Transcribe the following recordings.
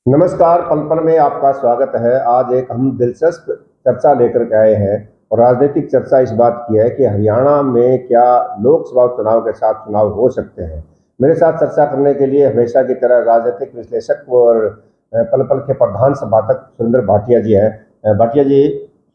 नमस्कार। पल पल में आपका स्वागत है। आज एक हम दिलचस्प चर्चा लेकर के आए हैं और राजनीतिक चर्चा इस बात की है कि हरियाणा में क्या लोकसभा चुनाव के साथ चुनाव हो सकते हैं। मेरे साथ चर्चा करने के लिए हमेशा की तरह राजनीतिक विश्लेषक और पल पल के प्रधान संपादक सुरेंद्र भाटिया जी हैं। भाटिया जी,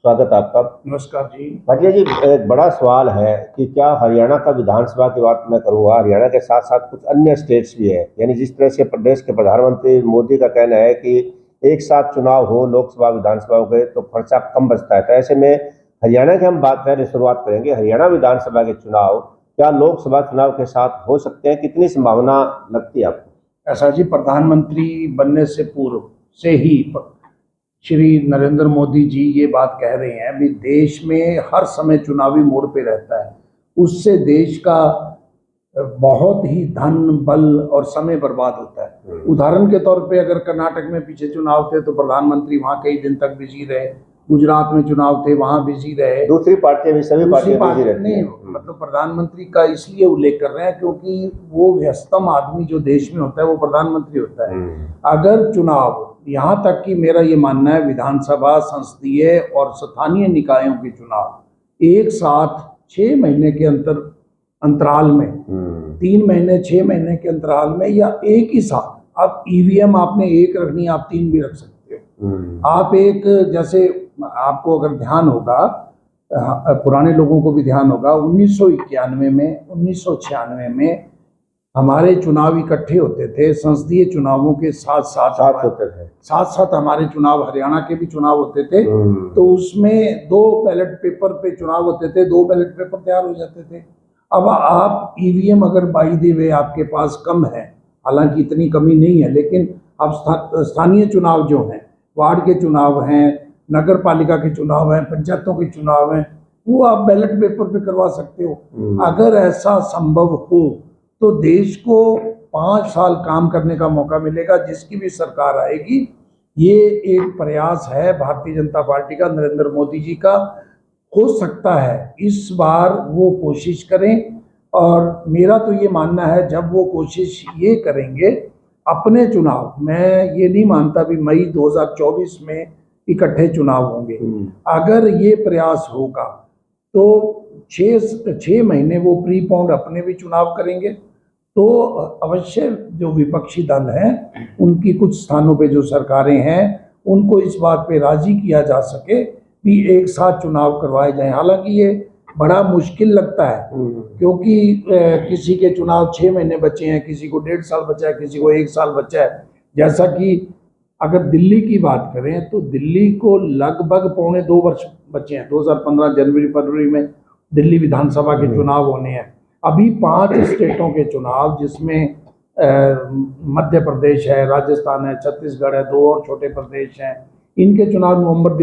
स्वागत है आपका। नमस्कार जी। भाटिया जी, एक बड़ा सवाल है कि क्या हरियाणा का विधानसभा की बात मैं करूँगा, हरियाणा के साथ साथ कुछ अन्य स्टेट्स भी है। यानी जिस तरह से प्रदेश के प्रधानमंत्री मोदी का कहना है कि एक साथ चुनाव हो लोकसभा विधानसभा के तो खर्चा कम बचता है, तो ऐसे में हरियाणा की हम बात पहले शुरुआत करेंगे। हरियाणा विधानसभा के चुनाव क्या लोकसभा चुनाव के साथ हो सकते हैं, कितनी संभावना लगती है आपको? ऐसा जी, प्रधानमंत्री बनने से पूर्व से ही श्री नरेंद्र मोदी जी ये बात कह रहे हैं भी देश में हर समय चुनावी मोड़ पे रहता है। उससे देश का बहुत ही धन बल और समय बर्बाद होता है। उदाहरण के तौर पे अगर कर्नाटक में पीछे चुनाव थे तो प्रधानमंत्री वहां कई दिन तक बिजी रहे। गुजरात में चुनाव थे, वहां बिजी रहे। दूसरी पार्टियां भी, सभी पार्टियां बिजी रहती हैं। मतलब प्रधानमंत्री का इसलिए उल्लेख कर रहे हैं क्योंकि वो व्यस्तम आदमी जो देश में होता है वो प्रधानमंत्री होता है। अगर चुनाव, यहाँ तक कि मेरा ये मानना है विधानसभा, संसदीय और स्थानीय निकायों के चुनाव एक साथ 6 महीने के अंतराल में, 3 महीने 6 महीने के अंतराल में, या एक ही साथ, अब ईवीएम आपने एक रखनी, आप 3 भी रख सकते हो। आप एक, जैसे आपको अगर ध्यान होगा, पुराने लोगों को भी ध्यान होगा, 1991 में 1996 में हमारे चुनाव इकट्ठे होते थे। संसदीय चुनावों के साथ साथ होते थे, साथ साथ हमारे चुनाव, हरियाणा के भी चुनाव होते थे। तो उसमें 2 बैलेट पेपर पे चुनाव होते थे, 2 बैलेट पेपर तैयार हो जाते थे। अब आप ईवीएम अगर बाई द वे आपके पास कम है, हालांकि इतनी कमी नहीं है, लेकिन अब स्थानीय चुनाव जो हैं, वार्ड के चुनाव हैं, नगर पालिका के चुनाव हैं, पंचायतों के चुनाव हैं, वो आप बैलेट पेपर पे करवा सकते हो। अगर ऐसा संभव हो तो देश को 5 साल काम करने का मौका मिलेगा। जिसकी भी सरकार आएगी, ये एक प्रयास है भारतीय जनता पार्टी का, नरेंद्र मोदी जी का। हो सकता है इस बार वो कोशिश करें, और मेरा तो ये मानना है जब वो कोशिश ये करेंगे अपने चुनाव, मैं ये नहीं मानता भी मई 2024 में इकट्ठे चुनाव होंगे। अगर ये प्रयास होगा तो 6 महीने वो प्री पॉन्ड अपने भी चुनाव करेंगे, तो अवश्य जो विपक्षी दल हैं उनकी कुछ स्थानों पे जो सरकारें हैं उनको इस बात पे राजी किया जा सके भी एक साथ चुनाव करवाए जाएं। हालांकि ये बड़ा मुश्किल लगता है क्योंकि किसी के चुनाव 6 महीने बचे हैं, किसी को 1.5 साल बचा है, किसी को 1 साल बचा है। जैसा कि अगर दिल्ली की बात करें तो दिल्ली को लगभग 2.25 वर्ष बचे हैं। 2015 जनवरी फरवरी में दिल्ली विधानसभा के चुनाव होने हैं। अभी 5 स्टेटों के चुनाव, जिसमें मध्य प्रदेश है, राजस्थान है, छत्तीसगढ़ है, 2 और छोटे प्रदेश हैं, इनके चुनाव नवंबर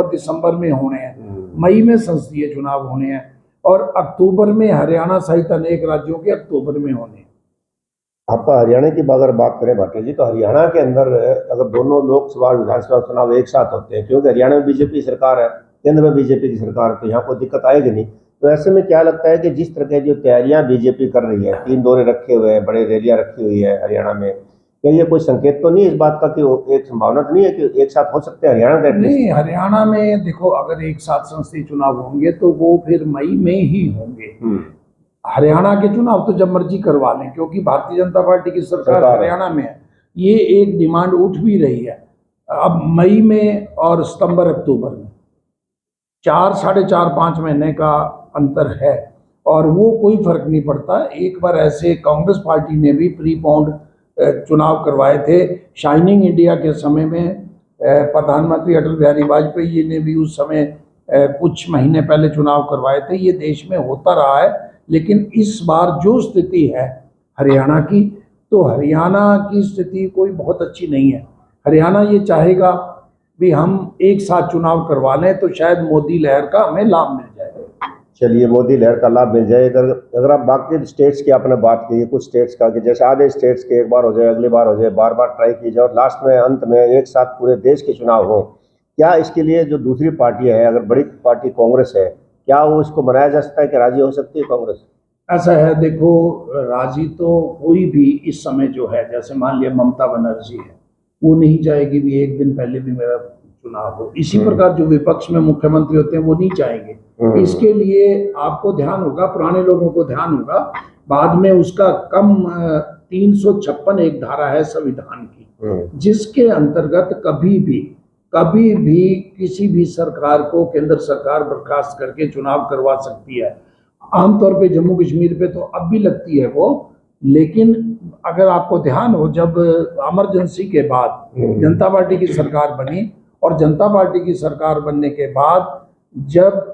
दिसंबर में होने हैं। मई में संसदीय चुनाव होने हैं और अक्टूबर में हरियाणा सहित अनेक राज्यों के अक्टूबर में होने हैं। आपका हरियाणा की अगर बात करें भाटिया जी, तो हरियाणा के अंदर अगर दोनों लोकसभा और विधानसभा चुनाव एक साथ होते हैं, क्योंकि हरियाणा में बीजेपी सरकार है, केंद्र में बीजेपी की सरकार है, तो यहाँ कोई दिक्कत आएगी नहीं। तो ऐसे में क्या लगता है कि जिस तरह की जो तैयारियां बीजेपी कर रही है, 3 दौरे रखे हुए हैं, बड़े रैलियां रखी हुई है हरियाणा में, क्या ये कोई संकेत तो नहीं इस बात का कि एक संभावना तो नहीं है कि एक साथ हो सकते हैं हरियाणा का? नहीं, हरियाणा में देखो, अगर एक साथ संसदीय चुनाव होंगे तो वो फिर मई में ही होंगे। हरियाणा के चुनाव तो जब मर्जी करवा लें, क्योंकि भारतीय जनता पार्टी की सरकार हरियाणा में है। ये एक डिमांड उठ भी रही है अब मई में और सितंबर अक्टूबर में, 4-4.5 महीने का अंतर है और वो कोई फर्क नहीं पड़ता। एक बार ऐसे कांग्रेस पार्टी ने भी प्री पॉन्ड चुनाव करवाए थे। शाइनिंग इंडिया के समय में प्रधानमंत्री अटल बिहारी वाजपेयी जी ने भी उस समय कुछ महीने पहले चुनाव करवाए थे। ये देश में होता रहा है, लेकिन इस बार जो स्थिति है हरियाणा की, तो हरियाणा की स्थिति कोई बहुत अच्छी नहीं है। हरियाणा ये चाहेगा भी हम एक साथ चुनाव करवा लें तो शायद मोदी लहर का हमें लाभ मिल जाए। चलिए, मोदी लहर का लाभ मिल जाए। अगर आप बाकी स्टेट्स की आपने बात की, कुछ स्टेट्स का, कि जैसे आधे स्टेट्स के एक बार हो जाए, अगली बार हो जाए, बार बार ट्राई की जाए और लास्ट में अंत में एक साथ पूरे देश के चुनाव हो, क्या इसके लिए जो दूसरी पार्टी है, अगर बड़ी पार्टी कांग्रेस है, क्या वो इसको बनाया जा सकता है कि राजी हो सकती है कांग्रेस? ऐसा है, देखो, राजी तो कोई भी इस समय जो है, जैसे मान लिया ममता बनर्जी है, वो नहीं चाहेगी भी एक दिन पहले भी मेरा चुनाव हो। इसी प्रकार जो विपक्ष में मुख्यमंत्री होते हैं वो नहीं चाहेंगे। इसके लिए आपको ध्यान होगा, पुराने लोगों को ध्यान होगा, बाद में उसका कम 356 एक धारा है संविधान की, जिसके अंतर्गत कभी भी किसी भी सरकार को केंद्र सरकार बर्खास्त करके चुनाव करवा सकती है। आमतौर पे जम्मू कश्मीर पे तो अब भी लगती है वो, लेकिन अगर आपको ध्यान हो, जब इमरजेंसी के बाद जनता पार्टी की सरकार बनी और जनता पार्टी की सरकार बनने के बाद जब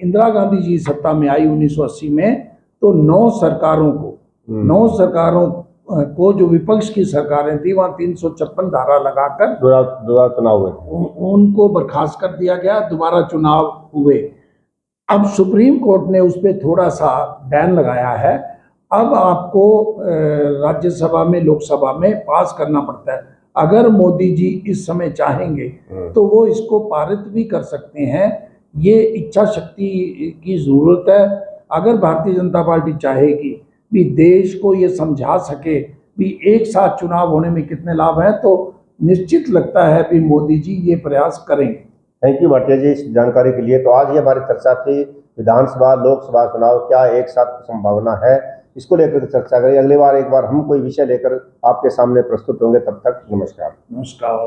इंदिरा गांधी जी सत्ता में आई 1980 में, तो 9 सरकारों को जो विपक्ष की सरकारें थी वहां 356 धारा लगाकर दोबारा चुनाव हुए, उनको बर्खास्त कर दिया गया, दोबारा चुनाव हुए। अब सुप्रीम कोर्ट ने उस पर थोड़ा सा बैन लगाया है। अब आपको राज्यसभा में, लोकसभा में पास करना पड़ता है। अगर मोदी जी इस समय चाहेंगे तो वो इसको पारित भी कर सकते हैं। ये इच्छा शक्ति की जरूरत है। अगर भारतीय जनता पार्टी चाहेगी भी देश को ये समझा सके भी एक साथ चुनाव होने में कितने लाभ हैं, तो निश्चित लगता है कि मोदी जी ये प्रयास करेंगे। थैंक यू भाटिया जी इस जानकारी के लिए। तो आज ये हमारी चर्चा थी विधानसभा लोकसभा चुनाव क्या एक साथ संभावना है, इसको लेकर चर्चा करें। अगली बार एक बार हम कोई विषय लेकर आपके सामने प्रस्तुत होंगे। तब तक नमस्कार। नमस्कार।